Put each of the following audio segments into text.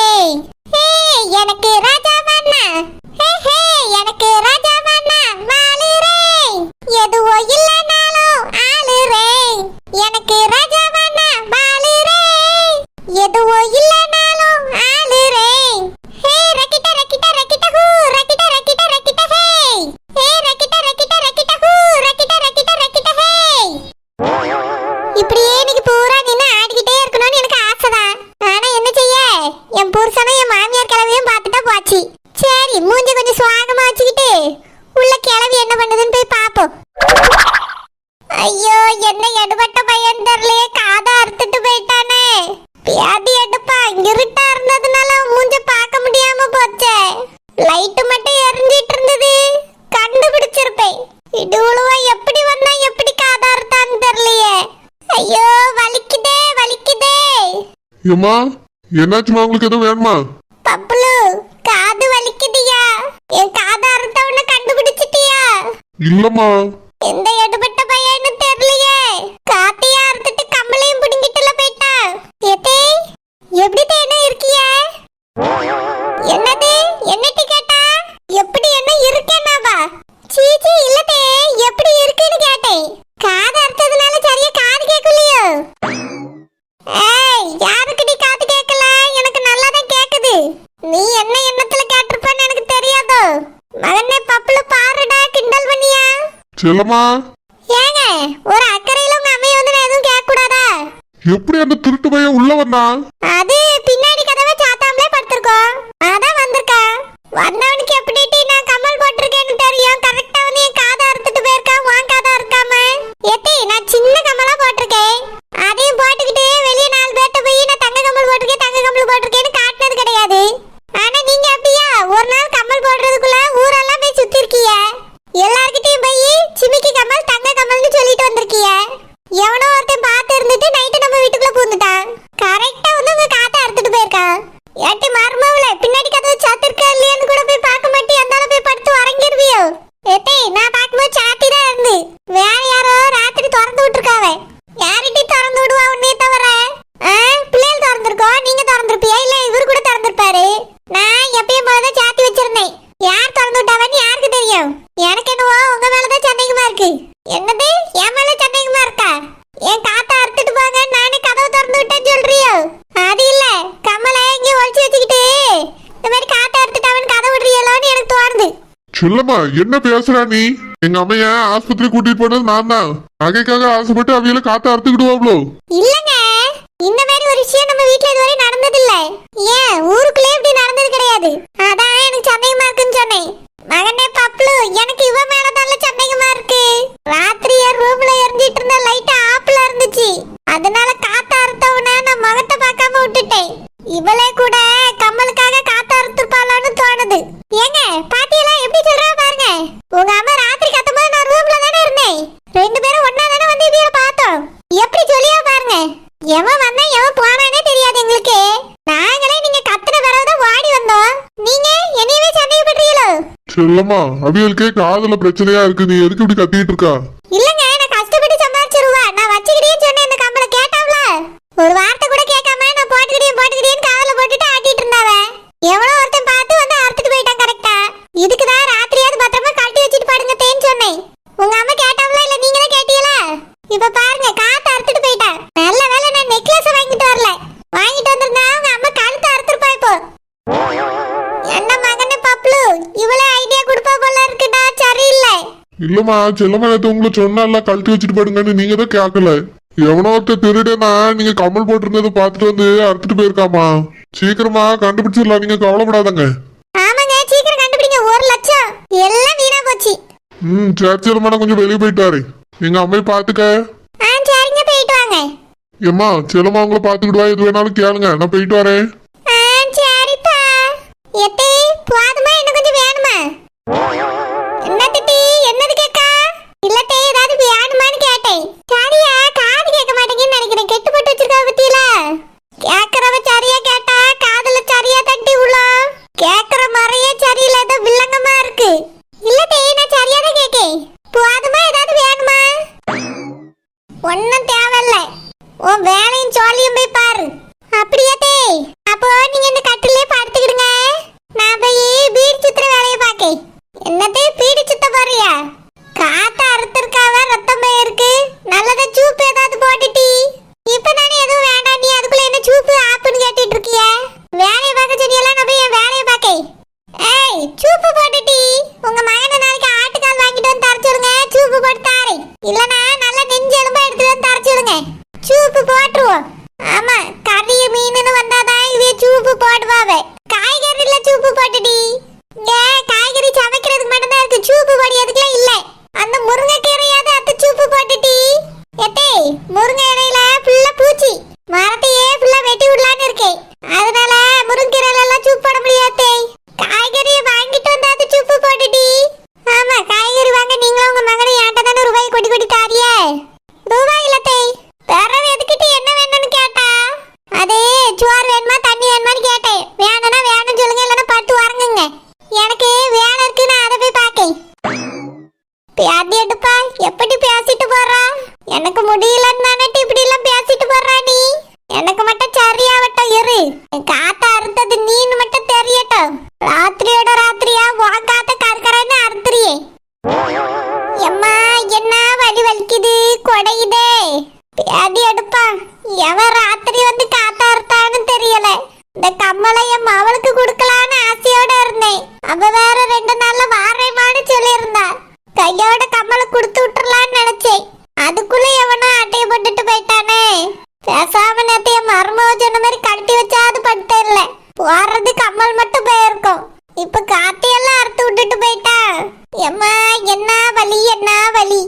ஹே எனக்கு ராஜா வேணா. ஹே எனக்கு ராஜா வேணா. வாழுறே எதுவோ இல்லனாலும் ஆளுறே. எனக்கு ராஜா வேணா. வாழுறே எதுவோ இல்லனாலும் ஆளுறே. ஹே ரக்கிட்ட ரக்கிட்ட ரக்கிட்ட ஹூ ரக்கிட்ட ரக்கிட்ட ரக்கிட்ட ஹே. ஹே ரக்கிட்ட ரக்கிட்ட ரக்கிட்ட ஹூ ரக்கிட்ட ரக்கிட்ட ரக்கிட்ட ஹே. இப்படியே இன்னைக்கு பூரா நின்னு ஆடிக்கிட்டே இருக்கணும்னு எனக்கு ஆசைதான். ஆனா என்ன செய்ய, என் புருஷனும் என் மாமியார் கிளவியும் பார்த்துட்டா போச்சு. சரி மூஞ்சி கொஞ்சம் சுவாகமா வச்சுக்கிட்டு உள்ள கிளவி என்ன பண்ணுதுன்னு போய் பாப்போம். ஐயோ என்ன எடுபட்ட பையன் தெரியலையே, காதை அறுத்துட்டு போயிட்டானே. பியாதி எடுப்பா, இருட்டா இருந்ததுனால மூஞ்ச பார்க்க முடியாம போச்சே. லைட் மட்டும் எரிஞ்சிட்டு இருந்தது, கண்டுபிடிச்சிருப்பேன். இடுவா எப்படி வந்தா எப்படி காதை அறுத்தான்னு தெரியலையே. ஐயோ வலிக்குதே வலிக்குதே. ஏம்மா என்னாச்சுமா, உங்களுக்கு எதுவும் வேணுமா? பப்புலு காது வலிக்குதியா? என் காதை அறுத்தவன கண்டுபிடிச்சிட்டியா? இல்லம்மா. எந்த எடுபட்ட பையன்னு தெரியலையே. காத்தையா அறுத்துட்டு கம்பளையும் பிடிங்கிட்டுல போயிட்டா. ஏத்தே எப்படி தேன இருக்கிய? என்னது என்னட்டி கேட்டா? எப்படி என்ன இருக்கேனாவா? சீச்சி இல்லதே, எப்படி இருக்குன்னு கேட்டேன். காது அறுத்ததுனால சரியா காது கேட்கலையோ? ஏய் யாருக்குடி காது கேட்கல? எனக்கு நல்லா தான் கேக்குது. நீ என்ன எண்ணத்துல கேட்டிருப்பன்னு எனக்கு தெரியாதோ. மகனே பப்புல பாருடா, கிண்டல் பண்ணியா? செல்லம்மா ஏங்க ஒரு அக்கறையில உங்க அம்மைய வந்து நான் எதுவும் கேட்க கூடாதா? எப்படி அந்த திருட்டு பையன் உள்ள வந்தா? அது பின்னாடி கதவை சாத்தாமலே படுத்திருக்கோம், அதான் வந்திருக்கா. வந்தவனுக்கு எப்படிட்டி நான் கம்மல் போட்டிருக்கேன்னு தெரியும். கரெக்டா வந்து என் காதை அறுத்துட்டு போயிருக்கான். வான் காதை அறுக்காம ஏத்தி நான் சின்ன கம்மலா போட்டிருக்கேன். அதையும் போட்டுக்கிட்டு வெளியே 4 பேர்ட்ட போய் நான் தங்க கம்மல் போட்டிருக்கேன் தங்க கம்மல் போட்டிருக்கேன்னு காட்டினது கிடையாது. ஆனா நீங்க அப்படியா ஒரு நாள் கம்மல் போடுறதுக்குள்ள ஊரெல்லாம் போய் சுத்தி இருக்கீங்க. எல்லார்கிட்டயும் போய் சிமிக்கி கம்மல் தங்க கம்மல்னு சொல்லிட்டு வந்திருக்கீங்க. எவனோ ஒருத்தன் பார்த்து இருந்துட்டு நைட்டு நம்ம வீட்டுக்குள்ள பூந்துட்டான். கரெக்டா வந்து உங்க காத்தை அறுத்துட்டு போயிருக்கான். ஏட்டி மர்மவுல பின்னாடி கதவு சாத்திருக்கா இல்லையான்னு கூட போய் பார்க்க மாட்டி, அந்தால போய் படுத்து உறங்கிருவியோ? ஏட்டி நான் பார்க்கும்போது சாத்தி தான் இருந்து, வேற யாரோ ராத்திரி திறந்து விட்டுருக்காவே. யார்கிட்ட திறந்து விடுவா உன்னே தவிர? பிள்ளைகள் திறந்துருக்கோம், நீங்க திறந்துருப்பியா இல்ல இவரு கூட திறந்துருப்பாரு. நான் எப்பயும் போலதான் சாத்தி வச்சிருந்தேன். யார் திறந்து விட்டாவன்னு யாருக்கு தெரியும்? எனக்கு என்னவோ உங்க மேலதான் சந்தேகமா இருக்கு. என்னது என் மேல சந்தேகமா இருக்கா? என் காத்தை அறுத்துட்டு போங்க நானே கதவு திறந்து விட்டேன்னு சொல்றியோ? அது இல்ல கம்மலை இங்கே ஒழிச்சு வச்சுக்கிட்டு இந்த மாதிரி காத்தை அறுத்துட்டாவன்னு கதை விடுறியலோன்னு எனக்கு தோணுது. செல்லம்மா என்ன பேசுறா நீ? எங்க அம்மைய ஆஸ்பத்திரி கூட்டிட்டு போனது நான் தான். நகைக்காக ஆசைப்பட்டு அவையில காத்த அறுத்துக்கிடுவாங்களோ? இல்லங்க இந்த மாதிரி ஒரு விஷயம் நம்ம வீட்ல இதுவரை நடந்தது இல்ல. ஏன் ஊருக்குள்ளே இப்படி நடந்தது கிடையாது. அதான் எனக்கு சந்தேகமா இருக்குன்னு சொன்னேன். மகனே பப்ளு எனக்கு இவ மேலதான்ல சந்தேகமா இருக்கு. ராத்திரி என் ரூம்ல எரிஞ்சிட்டு இருந்த லைட் ஆப்ல இருந்துச்சு, அதனால காத்த அறுத்தவன நான் முகத்தை பார்க்காம விட்டுட்டேன். இவளே கூட கம்மலுக்காக காத்த அறுத்துப்பாளான்னு தோணுது. ஏங்க பாட்டியெல்லாம் எப்படி சொல்றா பாருங்க. உங்க அம்மா ராத்திரி கத்தும்போது நான் ரூம்ல தானே இருந்தேன். 2 பேரும் ஒண்ணா தானே வந்து இதைய பார்த்தோம். எப்படி சொல்லியா பாருங்க. எவன் வந்தா எவன் போனானே தெரியாது எங்களுக்கு. நாங்களே நீங்க கத்துன பிறகுதான் ஓடி வந்தோம். நீங்க என்னையவே சந்தேகப்படுறீங்களோ? செல்லம்மா அவியலுக்கே காதுல பிரச்சனையா இருக்கு, நீ எதுக்கு இப்படி கத்திட்டு இருக்கா? இல்லங்க நான் கஷ்டப்பட்டு சம்பாதிச்சிருவா. நான் வச்சுக்கிட்டேன்னு சொன்னேன். இந்த கம்பளை கேட்டாவல ஒரு வார்த்தை கூட கேட்காம நான் போட்டுக்கிட்டேன்னு காதுல போட்டுட்டு ஆட்டிட்டு இருந்தாவ. எவனோ ஒருத்தன் பார்த்து வந்து அறுத்துட்டு போயிட்டான் கரெக்டா. இதுக்குதான் ராத்திரியாவது பத்திரமா கட்டி வச்சுட்டு பாடுங்க தேன்னு சொன்னேன். உங்க அம்மா கேட்டாவல இல்ல நீங்க தான் கேட்டீங்களா? இப்ப பாருங்க காத்தை அறுத்துட்டு போயிட்டான். நல்ல வேலை நான் நெக்லஸ் வாங்கிட்டு வரல. வாங்கிட்டு வந்திருந்தா உங்க அம்மா கழுத்தை அறுத்துருப்பா. இப்போ என்ன மகனே பப்ளு இவளே ஐடியா கொடுப்பா போல இருக்குடா. சரியில்லை. இல்லம்மா செல்லம்மா நேத்து உங்களை சொன்னால கழட்டி வச்சுட்டு படுங்கன்னு, நீங்க தான் கேட்கல. எவனோ ஒருத்தர் திருடனா நீங்க கம்மல் போட்டிருந்ததை பார்த்துட்டு வந்து அறுத்துட்டு போயிருக்காமா. சீக்கிரமா கண்டுபிடிச்சிடலாம், நீங்க கவலைப்படாதங்க. ஆமாங்க சீக்கிரம் கண்டுபிடிங்க. 1 லட்சம் எல்லாம் வீணா போச்சு. சரி செல்லம்மா நான் கொஞ்சம் வெளியே போயிட்டு வரேன். எங்க அம்மையை பாத்துக்க. சரிங்க போயிட்டு வாங்க. ஏம்மா செல்லம்மா உங்களை பாத்துக்கிடுவா, எது வேணாலும் கேளுங்க, நான் போயிட்டு வரேன். சரிப்பா. எத்தே போதுமா இன்னும் கொஞ்சம் வேணுமா? என்னது என்னது கேக்கா? இல்லத்தே ஏதாவது வேணுமான்னு கேட்டேன். சரியா காது கேட்க மாட்டேங்குன்னு நினைக்கிறேன். கெட்டு போட்டு வச்சிருக்கா பத்தியில. கேக்குறவ சரியா கேட்டா காதுல சரியா தட்டி உள்ள கேக்குற முறையே சரியில்லை, ஏதோ வில்லங்கமா இருக்கு. இல்லத்தே நான் சரியா தான் கேக்கேன். போதுமா ஏதாவது வேணுமா? ஒன்னும் தேவையில்ல. உன் வேலையும் சோழியும் போய் பாரு. அப்படியே அவளுக்கு கொடுக்கலான்னு ஆசையோட இருந்தேன். அவ வேற 2 நாள்ல வாரேமான்னு சொல்லியிருந்தா. கையோட கம்மலை கொடுத்து விட்டுறலான்னு நினைச்சேன். அதுக்குள்ள எவனோ அட்டையை போட்டுட்டு போயிட்டானே. பேசாம நேத்தைய மருமக சொன்ன மாதிரி கழட்டி வச்சாது பட்டு இல்ல. போறது கம்மல் மட்டும் போயிருக்கும். இப்ப காத்தையெல்லாம் அறுத்து விட்டுட்டு போயிட்டா. எம்மா என்ன வலி என்ன வலி.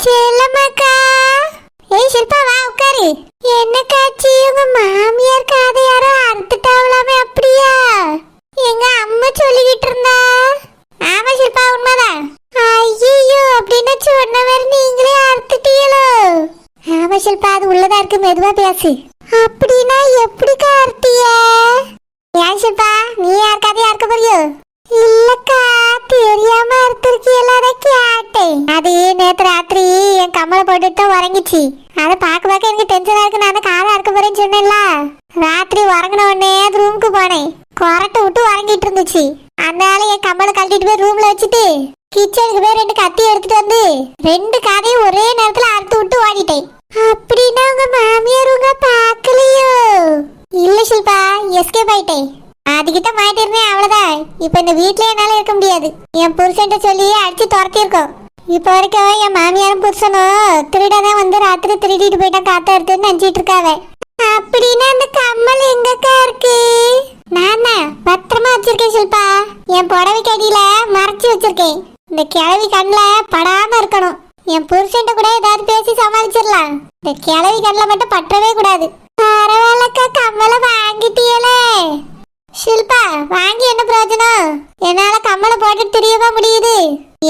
செல்லம்மாக்கா. ஏய் ஷில்பா வா உட்காரு. என்ன காட்சி உங்க மாமியார் காதை யாரோ அறுத்துட்டாவலாமே அப்படியா? எங்க அம்மா சொல்லிக்கிட்டு இருந்தா. ஆமா ஷில்பா உண்மைதான். ஐயோ அப்படின்னு சொன்னவர் நீங்களே அறுத்துட்டீங்களோ? ஆமா ஷில்பா அது உள்ளதா இருக்கு மெதுவா பேசு. அப்படின்னா எப்படிக்கா அறுத்திய? ஏன் ஷில்பா நீ யாருக்காவது யாருக்க போறியோ? இல்லக்கா தெரியாம அறுத்திருக்கீங்களா கேட்டேன். அது நேத்து ராத்திரி என் கம்மலை போட்டுட்டு உறங்கிச்சு. அதை பார்க்க எனக்கு டென்ஷனா இருக்கு. நான் காதை அறுக்க போறேன்னு சொன்னேன்ல. ராத்திரி உறங்கின உடனே அது ரூமுக்கு போனேன். கொரட்டை விட்டு உறங்கிட்டு இருந்துச்சு. அதனால என் கம்மலை கழட்டிட்டு போய் ரூம்ல வச்சுட்டு கிச்சனுக்கு போய் 2 கத்தி எடுத்துட்டு வந்து 2 காதையும் ஒரே நேரத்துல அறுத்து விட்டு ஓடிட்டேன். அப்படின்னா உங்க மாமியார் உங்க பாக்கலையோ? இல்ல ஷில்பா எஸ்கேப் ஆயிட்டேன். அதுகிட்ட மாட்டி இருந்தேன் அவ்வளவுதான். இப்ப இந்த வீட்லயே என்னால இருக்க முடியாது. என் புருஷன்ட்ட சொல்லி அடிச்சு துரத்திருக்கோம். இப்ப வரைக்கும் என் மாமியாரும் புருஷனும் திருடதான் வந்து ராத்திரி திருடிட்டு போயிட்டான் காத்த எடுத்துன்னு நினைச்சிட்டு இருக்காவ. அப்படின்னா அந்த கம்மல் எங்கக்கா இருக்கு? நான் பத்திரமா வச்சிருக்கேன் ஷில்பா. என் புடவைக்கு அடியில மறைச்சு வச்சிருக்கேன். இந்த கிழவி கண்ணில் படாம இருக்கணும். என் புருஷன்ட்ட கூட ஏதாவது பேசி சமாளிச்சிடலாம். இந்த கிழவி கண்ணில் மட்டும் பற்றவே கூடாது. பரவாயில்லக்கா கம்மலை வாங்கிட்டியலே. ஷில்பா வாங்கி என்ன பிரயோஜனம்? என்னால கம்மலை போட்டு திரியவா முடியுது?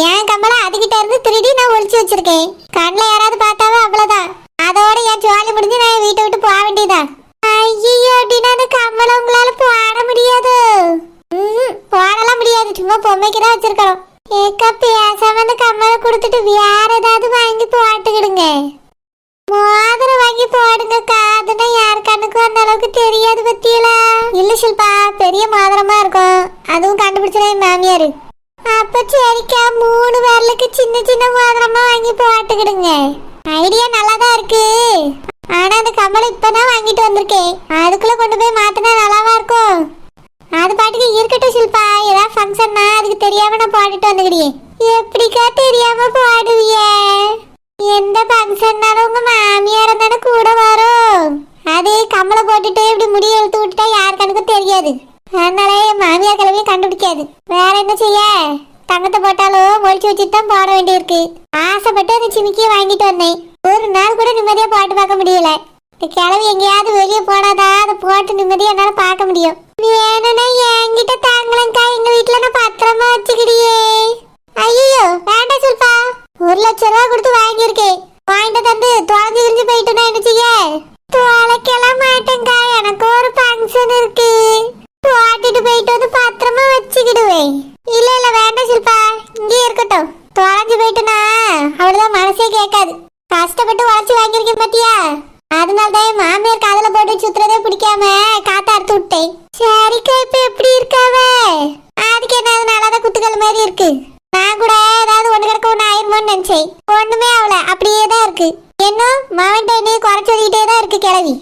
என் கம்மலை அதுகிட்ட இருந்து திருடி நான் ஒளிச்சு வச்சிருக்கேன். கண்ணில் யாராவது பார்த்தாவே அவ்வளவுதான். அதோட என் ஜாலி முடிஞ்சு நான் வீட்டை விட்டு போக வேண்டியதா. ஐயோ அப்படின்னா அந்த கம்மலை உங்களால போட முடியாது. போடலாம் முடியாது. சும்மா பொம்மைக்குதான் வச்சிருக்கணும். ஏக்கா பேசாம அந்த கம்மலை கொடுத்துட்டு வேற ஏதாவது வாங்கி போட்டுக்கிடுங்க. மோதிரம் வாங்கி போடுங்கக்கா. அதுனா யார் கண்ணுக்கும் அந்த அளவுக்கு தெரியாது பத்தியலா. இல்ல ஷில்பா பெரிய மோதிரமா இருக்கும். அதுவும் கண்டுபிடிச்சா என் மாமியாரு. அப்ப சரிக்கா 3 விரலுக்கு சின்ன சின்ன மோதிரமா வாங்கி போட்டுக்கிடுங்க. ஐடியா நல்லாதான் இருக்கு. ஆனா அந்த கம்மலை இப்பதான் வாங்கிட்டு வந்திருக்கேன். அதுக்குள்ள கொண்டு போய் மாத்தினா நல்லாவா இருக்கும்? அது பாட்டுக்கு இருக்கட்டும் ஷில்பா. ஏதாவது ஃபங்க்ஷன்னா அதுக்கு தெரியாம நான் போட்டுட்டு வந்துக்கிடியே. எப்படிக்கா தெரியாம போடுவிய? எந்த ஃபங்க்ஷன்னாலும் உங்க மாமியார் தானே கூட வரும். அதே கம்மலை போட்டுட்டு இப்படி முடிய இழுத்து விட்டுட்டா யார் கணக்கும் தெரியாது. அதனால என் மாமியார் கிளவியும் கண்டுபிடிக்காது. வேற என்ன செய்ய? தங்கத்தை போட்டாலும் ஒழிச்சு வச்சுட்டு தான் போட வேண்டியிருக்கு. ஆசைப்பட்டு அந்த சிமிக்கியை வாங்கிட்டு வந்தேன். ஒரு நாள் கூட நிம்மதியா போட்டு பார்க்க முடியல. இந்த கிளவி எங்கேயாவது வெளியே போனாதான் அதை போட்டு நிம்மதியா என்னால பார்க்க முடியும். வேணும்னா என்கிட்ட தாங்களங்கா. எங்க வீட்டுல நான் பத்திரமா வச்சுக்கிடியே. ஐயோ வேண்டாம் சொல்பா. 1 லட்சம் ரூபா கொடுத்து வாங்கியிருக்கேன். வாங்கிட்டு தந்து தொலைஞ்சு விரிஞ்சு போயிட்டுனா என்ன செய்ய? தொலைக்கலாம் மாட்டேங்கா. எனக்கு ஒரு ஃபங்க்ஷன் இருக்கு. போட்டுட்டு போயிட்டு வந்து பத்திரமா வச்சுக்கிடுவேன். இல்ல இல்ல வேண்டாம் ஷில்பா இங்கே இருக்கட்டும். தொலைஞ்சு போயிட்டுனா அவ்வளவுதான் மனசே கேட்காது. கஷ்டப்பட்டு உழைச்சி வாங்கியிருக்கேன் பாத்தியா. அதனாலதான் என் மாமியார் காதல போட்டு சுத்துறதே பிடிக்காம காத்த அறுத்து விட்டேன். சரிக்கா இப்ப எப்படி இருக்காவ? அதுக்கு என்ன நல்லாதான் குத்துக்கள் மாதிரி இருக்கு. நான் கூட ஏதாவது ஒண்ணு கிடக்க ஒண்ணு ஆயிருமோன்னு நினைச்சேன். ஒண்ணுமே ஆகல அப்படியே தான் இருக்கு. இன்னும் மவன்ட்ட என்னைய குறைச்சு சொல்லிட்டே தான் இருக்கு கிளவி.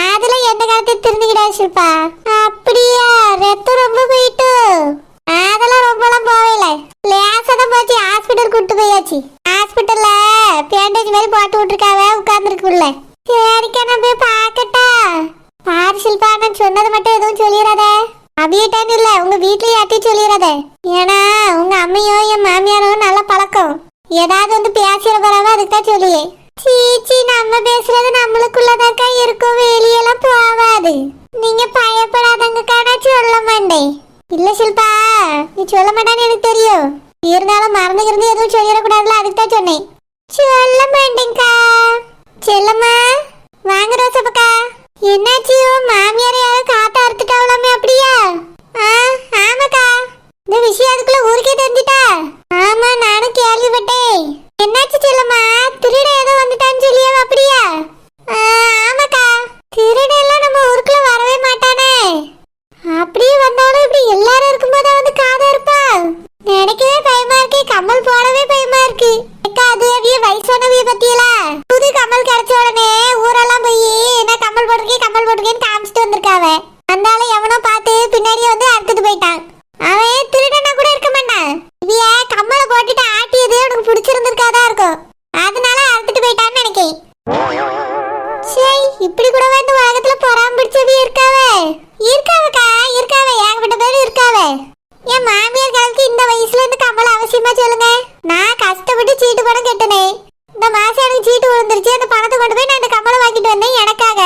அதுல எந்த காலத்தை திருந்துக்கிடாது ஷில்பா. அப்படியா ரத்தம் ரொம்ப போயிட்டு? அதெல்லாம் ரொம்பலாம் போவேல. லேசாதான் போச்சு. ஹாஸ்பிட்டல் கூட்டு போயாச்சு. ஹாஸ்பிட்டல்ல பேண்டேஜ் மாதிரி போட்டு விட்டுருக்காவ. உட்கார்ந்துருக்குள்ள. சரிக்கா நான் போய் பாக்கட்டா? பாரு ஷில்பா நான் சொன்னது மட்டும் எதுவும் சொல்லிடாத. அபியிட்டான்னு இல்ல உங்க வீட்லயே யார்ட்டையும் சொல்லிடாத. ஏன்னா உங்க அம்மையும் என் மாமியாரும் நல்ல பழக்கம். ஏதாவது வந்து பேசிட போறாவ அதுக்கு தான் சொல்லியே. சீச்சி நம்ம பேசுறது நம்மளுக்குள்ளதாக்கா இருக்கும். வெளியெல்லாம் போவாது. நீங்க பயப்படாதங்கக்கா. நான் சொல்ல மாட்டேன். இல்ல ஷில்பா நீ சொல்ல மாட்டான்னு எனக்கு தெரியும். இருந்தாலும் மறந்துக்கிறது எதுவும் சொல்லிடக்கூடாதுல அதுக்கு தான் சொன்னேன். சொல்ல மாட்டேங்க்கா. செல்லம்மா வாங்க ரோசப்பக்கா. என்னாச்சு மாமியார் யாரும் காத்த அறுத்துட்டாவலாமே அப்படியா? ஆமாக்கா. இந்த விஷயம் அதுக்குள்ள ஊருக்கே தெரிஞ்சிட்டா? ஆமா நானும் கேள்விப்பட்டேன். என்னாச்சு செல்லம்மா? திருட ஏதோ வந்துட்டான்னு சொல்லியா அப்படியா? ஆமாக்கா. திருட எல்லாம் நம்ம ஊருக்குள்ள வரவே மாட்டானே. அப்படியே வந்தாலும் இப்படி எல்லாரும் இருக்கும்போது வந்து காதை இருப்பா? நினைக்கவே பயமா இருக்கு. கம்மல் போடவே பயமா இருக்கு. அது அவிய வயசானவிய பத்தியலா புது கம்மல் கிடைச்ச உடனே ஊரா இப்படி கூடவா இந்த உலகத்துல பொறாம பிடிச்சவி இருக்காவே? இருக்காவக்கா, இருக்காவே, ஏகப்பட்ட பேர் இருக்காவே. என் மாமியார் காலத்து இந்த வயசுல இருந்து கமல் அவசியமா சொல்லுங்க. நான் கஷ்டப்பட்டு சீட்டு பணம் கட்டினே. இந்த மாசம் எனக்கு சீட்டு விழுந்துருச்சு. அந்த பணத்தை கொண்டு போய் நான் இந்த கமலை வாங்கிட்டு வந்தேன் எனக்காக.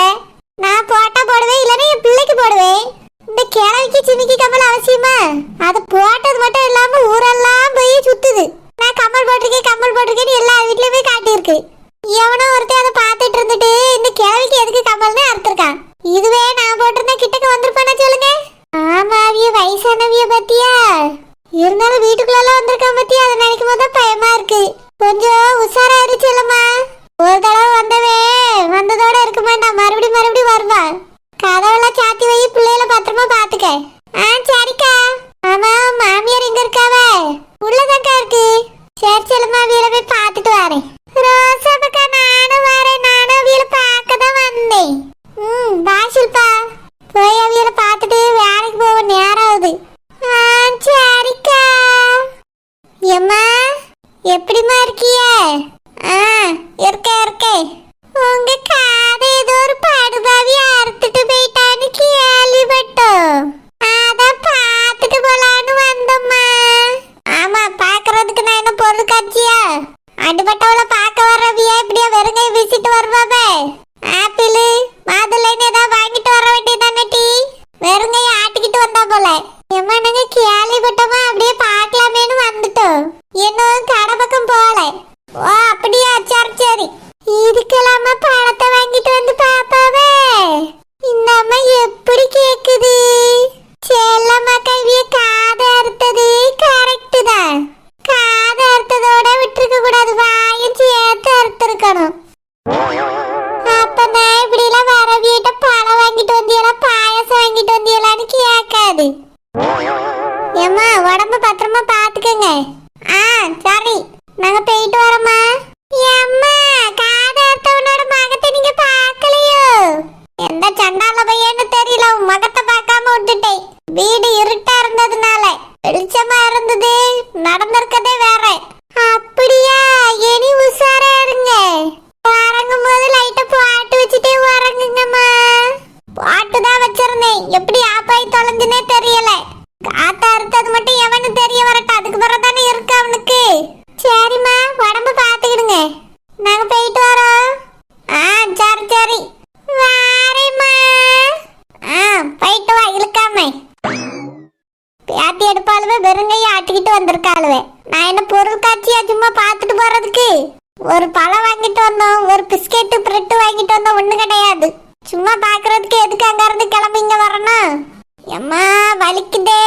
நான் போட்டா போடுவேன், இல்லைன்னா என் பிள்ளைக்கு போடுவேன். இந்த கிழவிக்கு சிமிக்கி கமல் அவசியமா? அது போட்டது மட்டும் இல்லாம ஊரெல்லாம் போய் சுத்துது. நான் கமல் போட்டிருக்கேன், கமல் போட்டிருக்கேன்னு எல்லா வீட்லயுமே காட்டியிருக்கு. எவனோ ஒருத்தர் அதை பார்த்துட்டு இருந்துட்டு இந்த கிழவிக்கு எதுக்கு கமல்னு அறுத்திருக்கான். இதுவே நான் போட்டிருந்தா கிட்டக்க வந்திருப்பானா சொல்லுங்க? ஆமா, அவிய வயசானவிய பத்தியா? இருந்தாலும் வீட்டுக்குள்ள வந்திருக்கான் பத்தியா? அதை நினைக்கும் போது பயமா இருக்கு. கொஞ்சம் உஷாரா இருச்சுல்லம்மா. ஒரு தடவை வந்தவே வந்ததோட இருக்க மாட்டான், மறுபடியும் வருவா. கதவெல்லாம் சாத்தி வை, பிள்ளைகளை பத்திரமா பாத்துக்க. சரிக்கா. ஆமா, மாமியார் எங்க இருக்காவே? உள்ளதாக்கா இருக்கு. சரி செல்லுமா, வீர போய் பாத்துட்டு வரேன். ரோசாப்பக்கா, நானும் வரேன். நானும் வீர பார்க்க தான் வந்தேன். பாஷில்பா, போய் அவியல பார்த்துட்டு வேலைக்கு போக நேரம் ஆகுது. சரிக்கா. எம்மா, எப்படிமா இருக்கிய? இருக்கேன். உங்க காதை ஏதோ ஒரு படுபாவி அறுத்துட்டு போயிட்டான்னு கேள்விப்பட்டோம். அதான் பார்த்துட்டு போலான்னு வந்தோம்மா. ஆமா, பாக்குறதுக்கு நான் என்ன பொருள் காட்சியா? அடிபட்டவள பார்க்க வர்றவியா இப்படியா வெறுங்கை வீசிட்டு வருவாவே? ஆப்பிள் மாதுளைன்னு ஏதாவது வாங்கிட்டு வர வேண்டியதானே? டீ வெறுங்கையை ஆட்டிக்கிட்டு வந்தா போல. எம்மா, நாங்க கேள்விப்பட்டோமா, அப்படியே பார்க்கலாமேன்னு வந்துட்டோம். இன்னும் கடை பக்கம் போகல. ஓ அப்படியா? சரி. இதுக்கெல்லாமா பழத்தை வாங்கிட்டு வந்து பாப்பாவே? இந்த அம்மா எப்படி கேக்குது? செல்லம்மா, கைவிய காதை அறுத்தது கரெக்டு தான். காதை அறுத்ததோட விட்டுருக்க கூடாது, வாயும் சேர்த்து அறுத்திருக்கணும். அப்பதான் இப்படி எல்லாம் வர வீட்டை பழம் வாங்கிட்டு வந்தியலா, பாயசம் வாங்கிட்டு வந்தியலான்னு கேட்காது. ஏம்மா, உடம்பு பத்திரமா பாத்துக்கங்க. சரி, நாங்க போயிட்டு வரோம்மா. ஏம்மா, காதை அறுத்தவனோட மகத்தை நீங்க பார்க்கலையோ? எந்த சண்டால பையன்னு தெரியல, உன் மகத்தை பார்க்காம விட்டுட்டேன். வீடு இருட்டா இருந்ததுனால வெளிச்சமா இருந்தது, நடந்திருக்கதே வேற. அப்படியா? இனி உஷாரா இருங்க. வரங்கும் போது லைட்டா பாட்டு வச்சுட்டே வரங்குங்கம்மா. பாட்டு தான் வச்சிருந்தேன், எப்படி ஆப்பாய் தொலைஞ்சுனே தெரியல. காத்தா அறுத்தது மட்டும் எவனு தெரிய வரட்டும், அதுக்கு பிறகுதானே இருக்கு அவனுக்கு. சரிம்மா, உடம்பு பாத்துக்கிடுங்க. நாங்க போயிட்டு வரோம். சரி. வாரேம்மா. போயிட்டு வா, இழுக்காம. பேத்தி எடுப்பாளுவே வெறுங்கையை ஆட்டிக்கிட்டு வந்திருக்காளுவே. நான் என்ன பொருள் காட்சியா சும்மா பார்த்துட்டு போறதுக்கு? ஒரு பழம் வாங்கிட்டு வந்தோம், ஒரு பிஸ்கெட்டு பிரெட்டு வாங்கிட்டு வந்தோம், ஒண்ணு கிடையாது. சும்மா பாக்குறதுக்கு எதுக்கு அங்க இருந்து கிளம்பி இங்க வரணும்? எம்மா, வலிக்குதே.